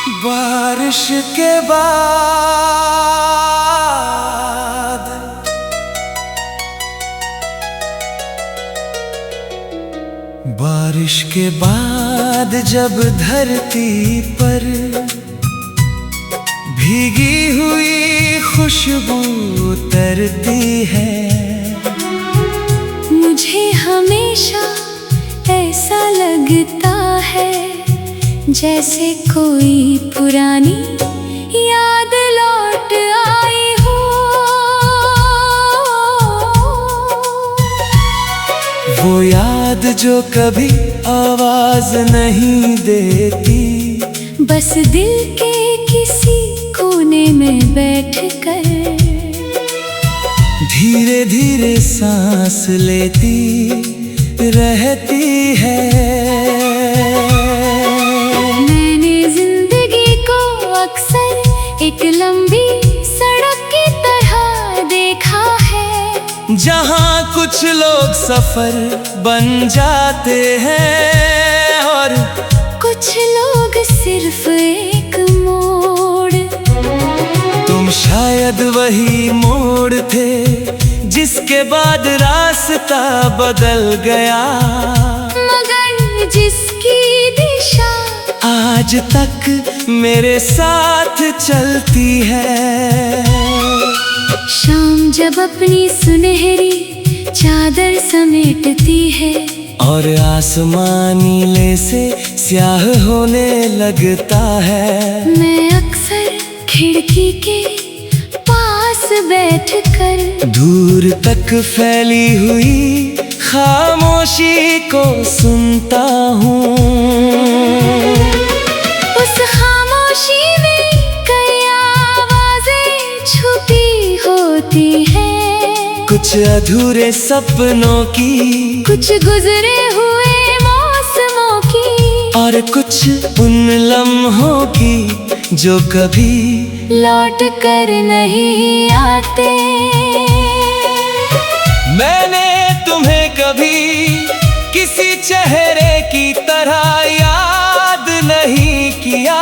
बारिश के बाद बारिश के बाद जब धरती पर भीगी हुई खुशबू उतरती है, मुझे हमेशा ऐसा लगता है जैसे कोई पुरानी याद लौट आई हो। वो याद जो कभी आवाज नहीं देती, बस दिल के किसी कोने में बैठकर धीरे धीरे सांस लेती रहती है। मैंने जिंदगी को अक्सर एक लंबी सड़क की तरह देखा है, जहाँ कुछ लोग सफर बन जाते हैं और कुछ लोग सिर्फ एक मोड़। तुम शायद वही मोड़ थे जिसके बाद रास्ता बदल गया, मगर जिसकी दिशा आज तक मेरे साथ चलती है। शाम जब अपनी सुनहरी चादर समेटती है और आसमान नीले से स्याह होने लगता है, मैं अक्सर खिड़की के पास बैठकर दूर तक फैली हुई खामोशी को सुनता हूँ। उस खामोशी में कई आवाजें छुपी होती हैं, कुछ अधूरे सपनों की, कुछ गुजरे हुए मौसमों की, और कुछ उन लम्हों की जो कभी लौट कर नहीं आते। मैंने तुम्हें कभी किसी चेहरे की तरह याद नहीं किया,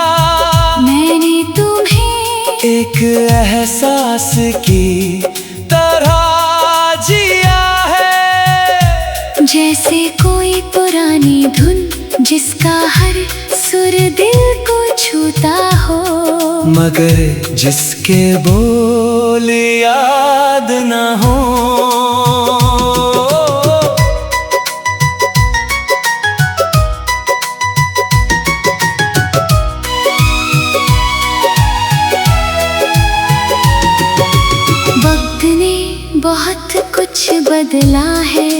मैंने तुम्हें एक एहसास की तरह जिया है, जैसे कोई पुरानी धुन जिसका हर सुर दिल को छूता हो, मगर जिसके बोल याद न हो। वक्त ने बहुत कुछ बदला है,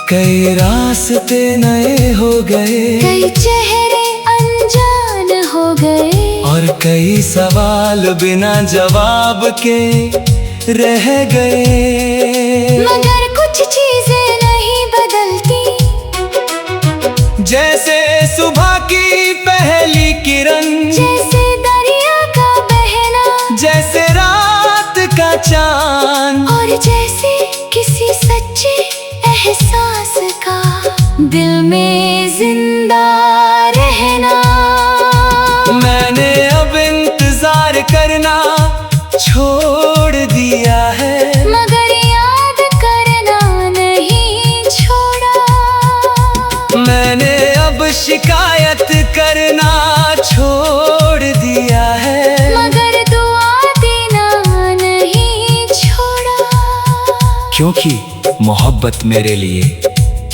कई रास्ते नए हो गए, कई चेहरे अनजान हो गए, और कई सवाल बिना जवाब के रह गए, मगर कुछ चीजें नहीं बदलती, जैसे सुबह की पहली किरण, जैसे दरिया का बहना, जैसे रात का चांद, और जैसे किसी सच्चे एहसास का दिल में जिंदा रहना। मैंने अब इंतजार करना छोड़ दिया है, मगर याद करना नहीं छोड़ा। मैंने अब शिकायत करना छोड़ दिया है, मगर दुआ देना नहीं छोड़ा। क्योंकि मोहब्बत मेरे लिए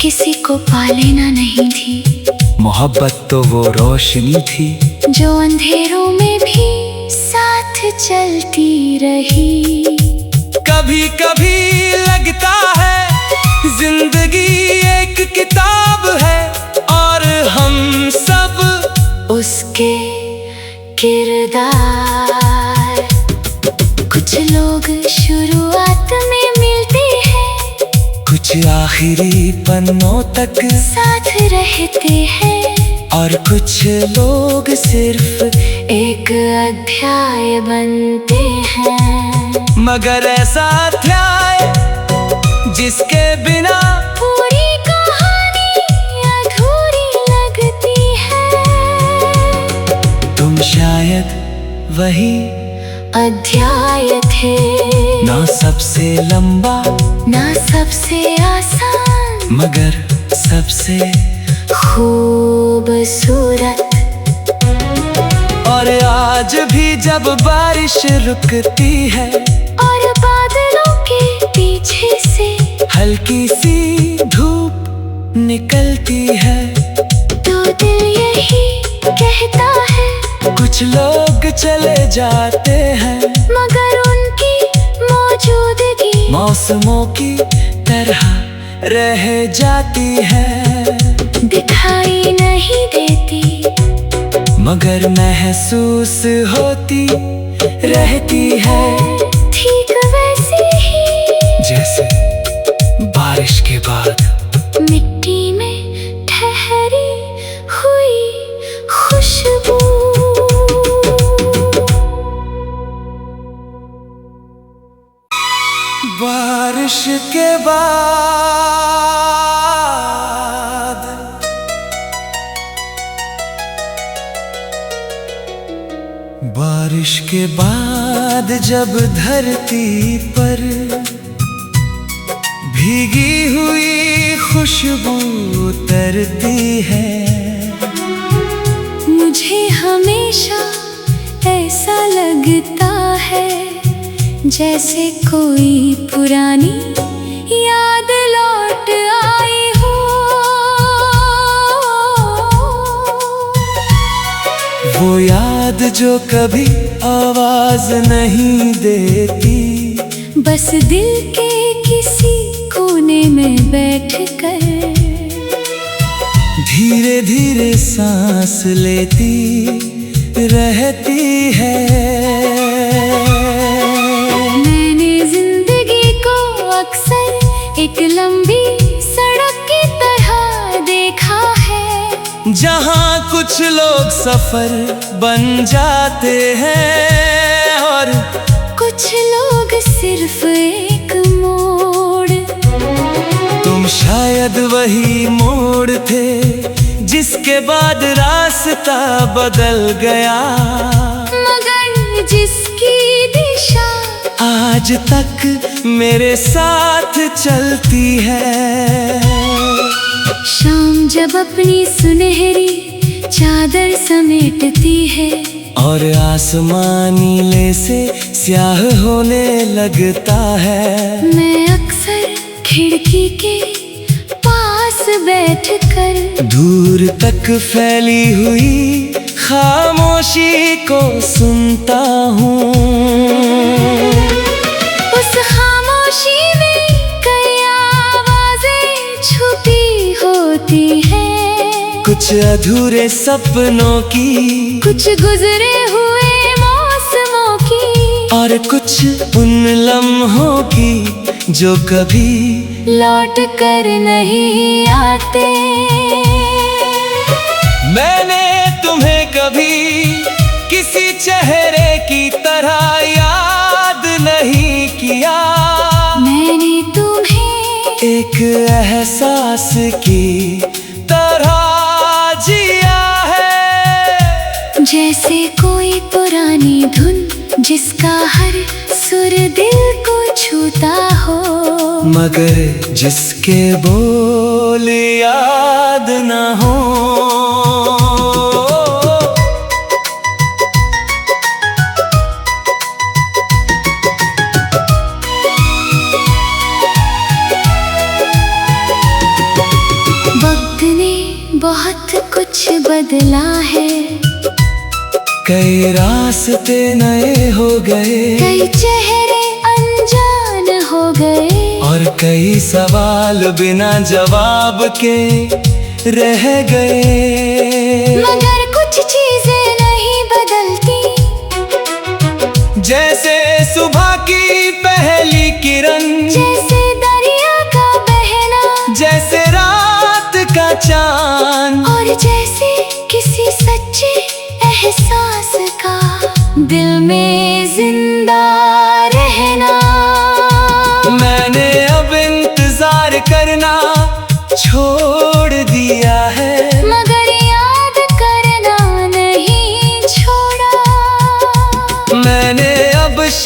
किसी को पा लेना नहीं थी, मोहब्बत तो वो रोशनी थी जो अंधेरों में भी साथ चलती रही। कभी कभी लगता है जिंदगी एक किताब है और हम सब उसके किरदार। कुछ लोग शुरुआत में मिलते हैं, कुछ आखिरी पन्नों तक साथ रहते हैं, और कुछ लोग सिर्फ एक अध्याय बनते हैं। मगर ऐसा अध्याय जिसके बिना पूरी कहानी अधूरी लगती है। वही अध्याय थे। ना सबसे लंबा ना सबसे आसान, मगर सबसे खूबसूरत। और आज भी जब बारिश रुकती है और बादलों के पीछे से हल्की सी धूप निकलती है, तो दिल यही कहता है कुछ लोग चले जाते हैं मगर उनकी मौजूदगी मौसमों की तरह रह जाती है। दिखाई नहीं देती मगर महसूस होती रहती है, ठीक वैसे ही जैसे बारिश के बाद मिट्टी में ठहरी हुई खुशबू। बारिश के बाद बारिश के बाद जब धरती पर भीगी हुई खुशबू उतरती है, मुझे हमेशा ऐसा लगता है जैसे कोई पुरानी याद लौट आई हो। वो याद जो कभी आवाज नहीं देती, बस दिल के किसी कोने में बैठकर धीरे धीरे सांस लेती रहती है। मैंने जिंदगी को अक्सर एक लंबी सड़क की तरह देखा है, जहाँ कुछ लोग सफर बन जाते हैं और कुछ लोग सिर्फ एक मोड़। तुम शायद वही मोड़ थे जिसके बाद रास्ता बदल गया, मगर जिसकी दिशा आज तक मेरे साथ चलती है। शाम जब अपनी सुनहरी चादर समेटती है और आसमान नीले से स्याह होने लगता है, मैं अक्सर खिड़की के पास बैठकर दूर तक फैली हुई खामोशी को सुनता हूँ। उस खामोशी में कई आवाजें छुपी होती हैं, कुछ अधूरे सपनों की, कुछ गुजरे हुए मौसमों की, और कुछ उन लम्हों की जो कभी लौट कर नहीं आते। मैंने तुम्हें कभी किसी चेहरे की तरह याद नहीं किया, मैंने तुम्हें एक एहसास की तरह जिया है, जैसे कोई पुरानी धुन जिसका हर सुर दिल को छूता हो, मगर जिसके बोल याद न हो। वक्त ने बहुत कुछ बदला है, कई रास्ते नए हो गए, कई चेहरे अनजान हो गए, और कई सवाल बिना जवाब के रह गए, मगर कुछ चीजें नहीं बदलती, जैसे सुबह की पहली किरण, जैसे दरिया का बहना, जैसे रात का चांद, और जैसे किसी सच्चे एहसास का दिल में जिंदा रहना। मैंने अब इंतजार करना छोड़ दिया है, मगर याद करना नहीं छोड़ा।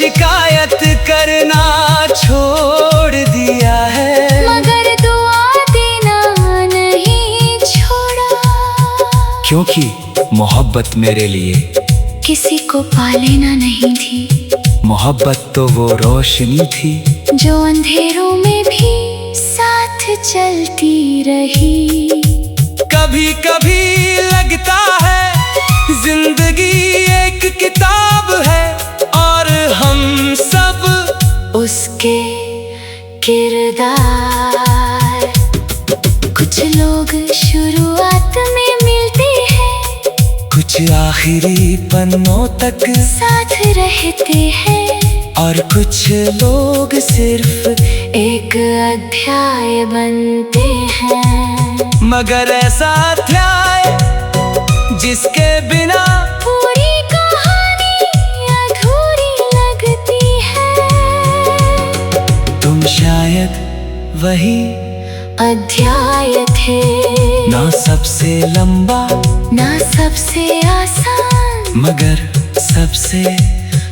शिकायत करना छोड़ दिया है, मगर दुआ देना नहीं छोड़ा। क्योंकि मोहब्बत मेरे लिए किसी को पा लेना नहीं थी, मोहब्बत तो वो रोशनी थी जो अंधेरों में भी साथ चलती रही। कभी कभी लगता है जिंदगी एक किताब है और हम सब उसके किरदार। कुछ लोग शुरुआत में मिलते हैं, कुछ आखिरी पन्नों तक साथ रहते हैं, और कुछ लोग सिर्फ एक अध्याय बनते हैं। मगर ऐसा अध्याय जिसके बिना पूरी कहानी अधूरी लगती है। तुम शायद वही अध्याय थे, ना सबसे लंबा ना सबसे आसान, मगर सबसे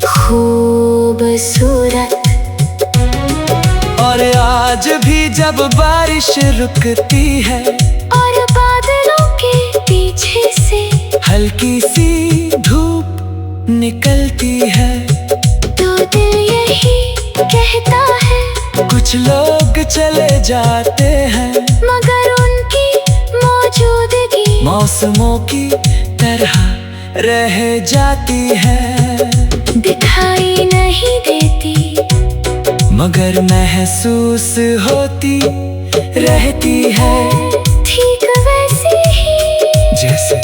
खूबसूरत। और आज भी जब बारिश रुकती है और बादलों के पीछे से हल्की सी धूप निकलती है, तो दिल यही कहता है कुछ लोग चले जाते हैं मगर उनकी मौजूदगी मौसमों की तरह रह जाती है। दिखाई नहीं देती मगर महसूस होती रहती है, ठीक वैसे ही जैसे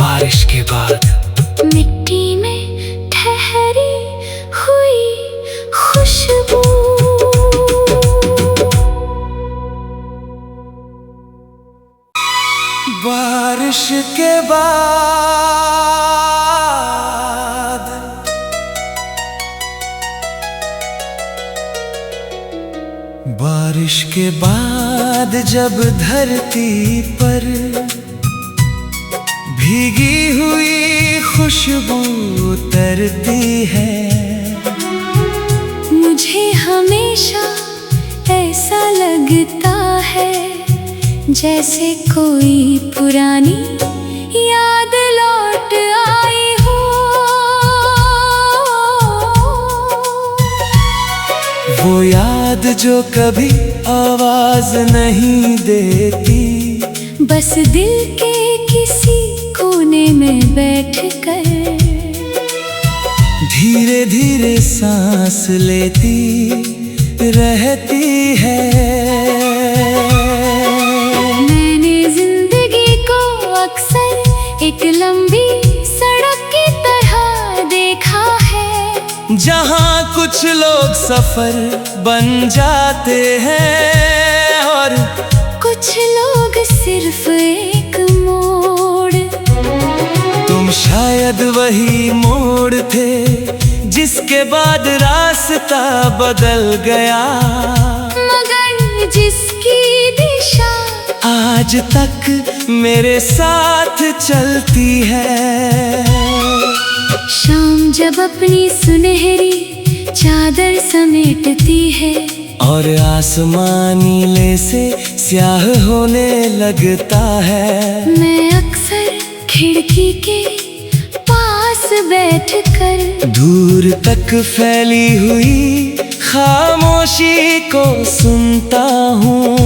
बारिश के बाद मिट्टी में ठहरी हुई खुशबू। बारिश के बाद बारिश के बाद जब धरती पर भीगी हुई खुशबू उतरती है, मुझे हमेशा ऐसा लगता है जैसे कोई पुरानी याद लौट आई हो। वो याद जो कभी आवाज नहीं देती, बस दिल के किसी कोने में बैठकर धीरे धीरे सांस लेती रहती है। मैंने जिंदगी को अक्सर एक लंबी सड़क की तरह देखा है, जहाँ कुछ लोग सफर बन जाते हैं और कुछ लोग सिर्फ एक मोड़। तुम शायद वही मोड़ थे जिसके बाद रास्ता बदल गया, मगर जिसकी दिशा आज तक मेरे साथ चलती है। शाम जब अपनी सुनहरी चादर समेटती है और आसमान नीले से स्याह होने लगता है, मैं अक्सर खिड़की के पास बैठकर दूर तक फैली हुई खामोशी को सुनता हूँ।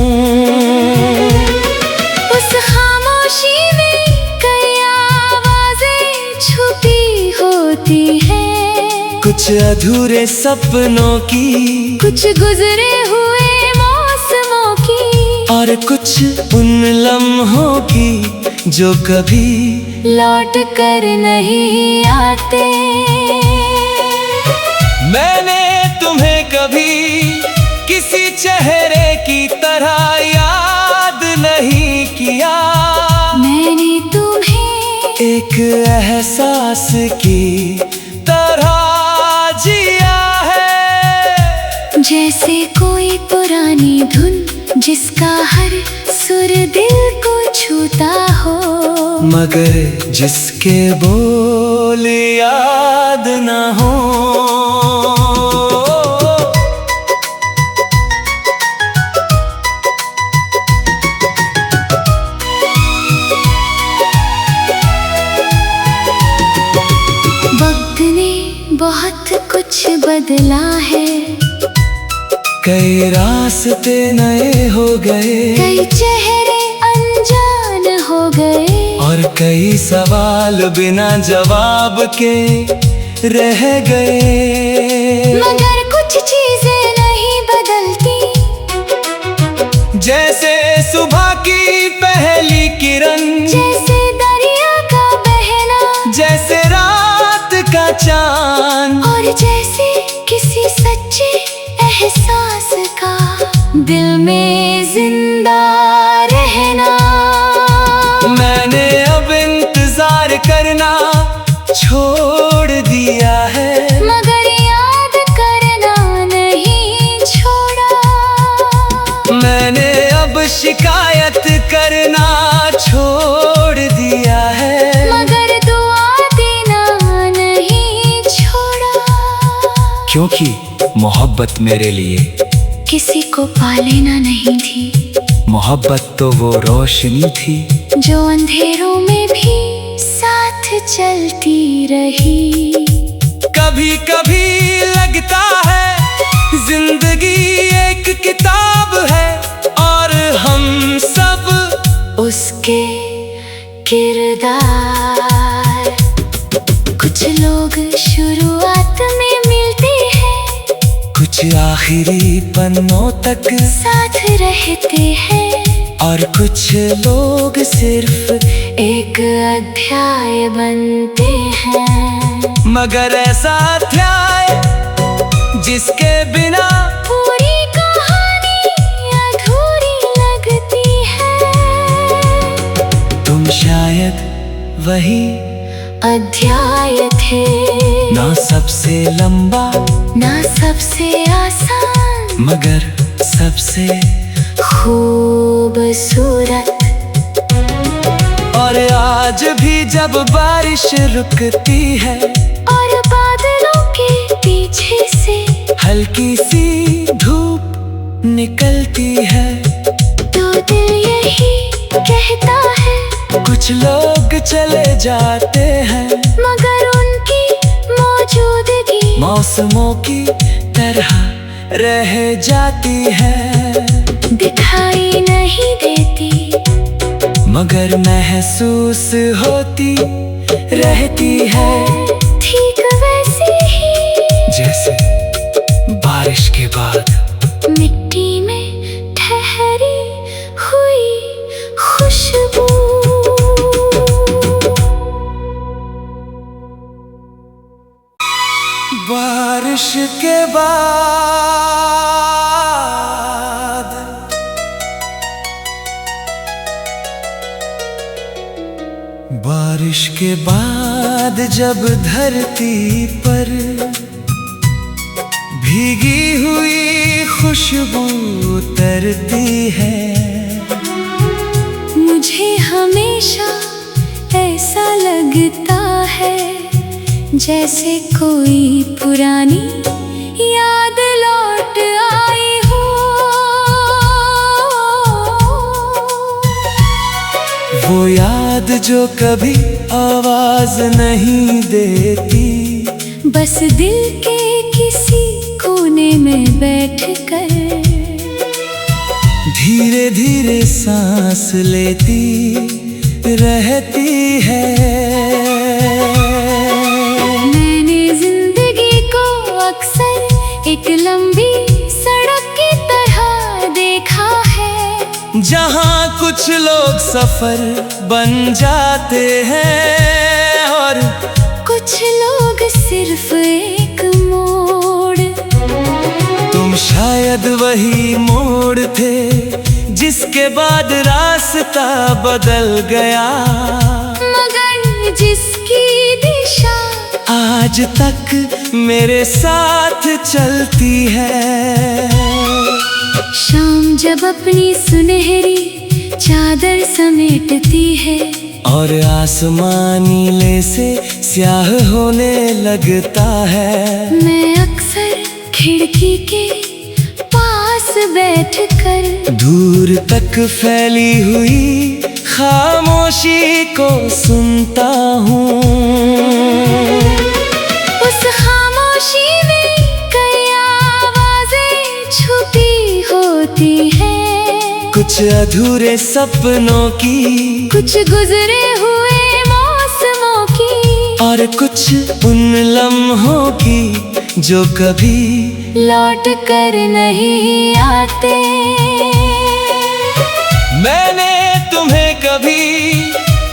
उस खामोशी में कई आवाजें छुपी होती हैं, कुछ अधूरे सपनों की, कुछ गुजरे हुए मौसमों की, और कुछ उन लम्हों की जो कभी लौट कर नहीं आते। मैंने तुम्हें कभी किसी चेहरे की तरह याद नहीं किया, मैंने तुम्हें एक एहसास की तरह जिया है, जैसे कोई पुरानी धुन जिसका हर सुर दिल को छूता हो, मगर जिसके बोल याद न हो। बहुत कुछ बदला है। कई रास्ते नए हो गए, कई चेहरे अनजान हो गए, और कई सवाल बिना जवाब के रह गए। मगर कुछ चीजें नहीं बदलती, जैसे सुबह की पहली किरण, जैसे दरिया का बहना, जैसे रात का चांद, और जैसे किसी सच्चे एहसास का दिल में जिंदा रहना। मैंने अब इंतजार करना छोड़ दिया है, मगर याद करना नहीं छोड़ा। मैंने अब शिकायत करना छोड़ दिया है, मगर दुआ देना नहीं छोड़ा। क्योंकि मोहब्बत मेरे लिए किसी को पा लेना नहीं थी, मोहब्बत तो वो रोशनी थी जो अंधेरों में भी साथ चलती रही। कभी कभी लगता है जिंदगी एक किताब है, और हम सब उसके किरदार। कुछ लोग शुरुआत में मिलते हैं, कुछ आखिरी पन्नों तक साथ रहते हैं, और कुछ लोग सिर्फ एक अध्याय बनते हैं। मगर ऐसा अध्याय जिसके बिना पूरी कहानी अधूरी लगती है। तुम शायद वही अध्याय थे, ना सबसे लंबा, ना सबसे आसान, मगर सबसे खूबसूरत। और आज भी जब बारिश रुकती है, और बादलों के पीछे से हल्की सी धूप निकलती है, तो दिल यही कहता है, कुछ लोग चले जाते हैं, मगर उनकी मौजूदगी मौसमों की तरह रह जाती है। दिखाई नहीं देती, मगर महसूस होती रहती है, ठीक वैसे ही जैसे बारिश के बाद मिट्टी में ठहरी हुई खुशबू। बारिश के बाद बारिश के बाद जब धरती पर भीगी हुई खुशबू उतरती है, मुझे हमेशा ऐसा लगता है जैसे कोई पुरानी याद लौट आई हो। वो याद जो कभी आवाज नहीं देती, बस दिल के किसी कोने में बैठकर धीरे धीरे सांस लेती रहती है। मैंने जिंदगी को अक्सर एक लंबी सड़क की तरह देखा है, जहाँ कुछ लोग सफर बन जाते हैं, और कुछ लोग सिर्फ एक मोड़। तुम शायद वही मोड़ थे जिसके बाद रास्ता बदल गया, मगर जिसकी दिशा आज तक मेरे साथ चलती है। शाम जब अपनी सुनहरी चादर समेटती है, और आसमान नीले से स्याह होने लगता है, मैं अक्सर खिड़की के पास बैठकर दूर तक फैली हुई खामोशी को सुनता हूँ। उस खामोशी कुछ अधूरे सपनों की, कुछ गुजरे हुए मौसमों की, और कुछ उन लम्हों की जो कभी लौट कर नहीं आते। मैंने तुम्हें कभी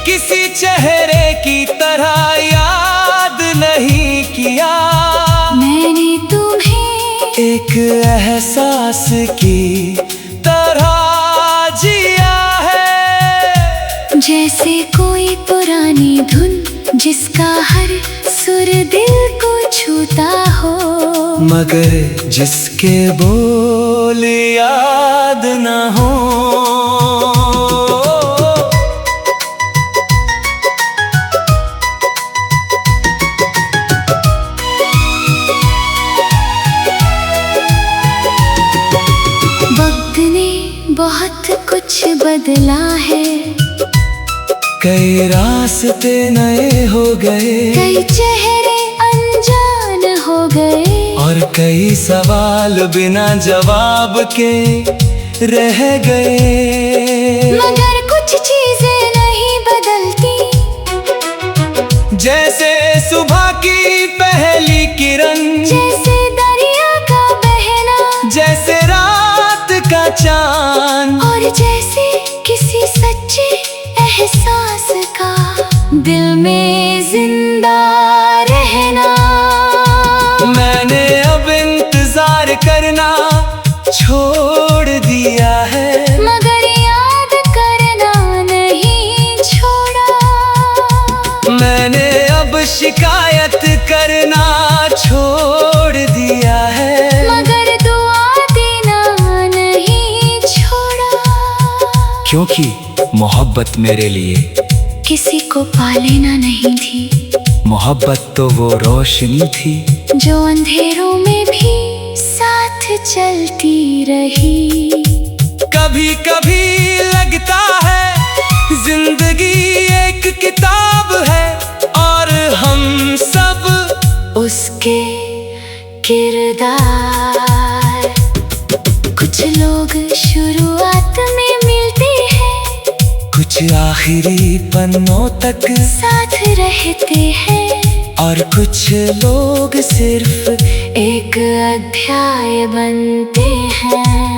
किसी चेहरे की तरह याद नहीं किया, मैंने तुम्हें एक एहसास की तरह जिया है। जैसे कोई पुरानी धुन जिसका हर सुर दिल को छूता हो, मगर जिसके बोल याद न हो। वक्त ने बहुत कुछ बदला है, कई रास्ते नए हो गए, कई चेहरे अनजान हो गए, और कई सवाल बिना जवाब के रह गए। मगर कुछ चीजें नहीं बदलती, जैसे सुबह की पहली किरण, जैसे दरिया का बहना, जैसे रात का चांद, और जैसे किसी सच्चे एहसास का दिल में जिंदा रहना। मैंने अब इंतजार करना छोड़ दिया है, मगर याद करना नहीं छोड़ा। मैंने अब शिकायत करना छोड़ दिया है, मगर दुआ देना नहीं छोड़ा। क्योंकि मोहब्बत मेरे लिए किसी को पा लेना नहीं थी, मोहब्बत तो वो रोशनी थी जो अंधेरों में भी साथ चलती रही। कभी कभी लगता है जिंदगी एक किताब है, और हम सब उसके किरदार। कुछ लोग शुरुआत में मिलते हैं, कुछ आखिरी पन्नों तक साथ रहते हैं, और कुछ लोग सिर्फ एक अध्याय बनते हैं।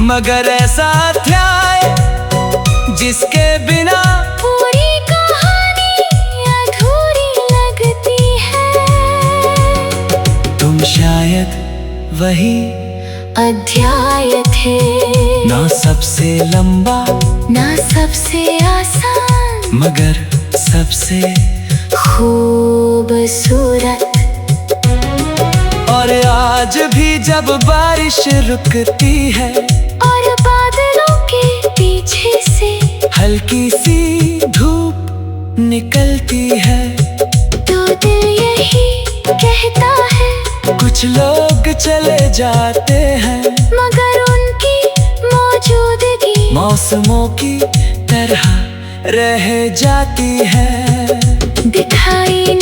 मगर ऐसा अध्याय जिसके बिना पूरी कहानी अधूरी लगती है। तुम शायद वही अध्याय थे, ना सबसे लंबा ना सबसे आसान, मगर सबसे खूबसूरत। और आज भी जब बारिश रुकती है, और बादलों के पीछे से हल्की सी धूप निकलती है, तो दिल यही कहता है, कुछ लोग चले जाते हैं, मगर उनकी मौजूदगी मौसमों की तरह रह जाती है। दिखाई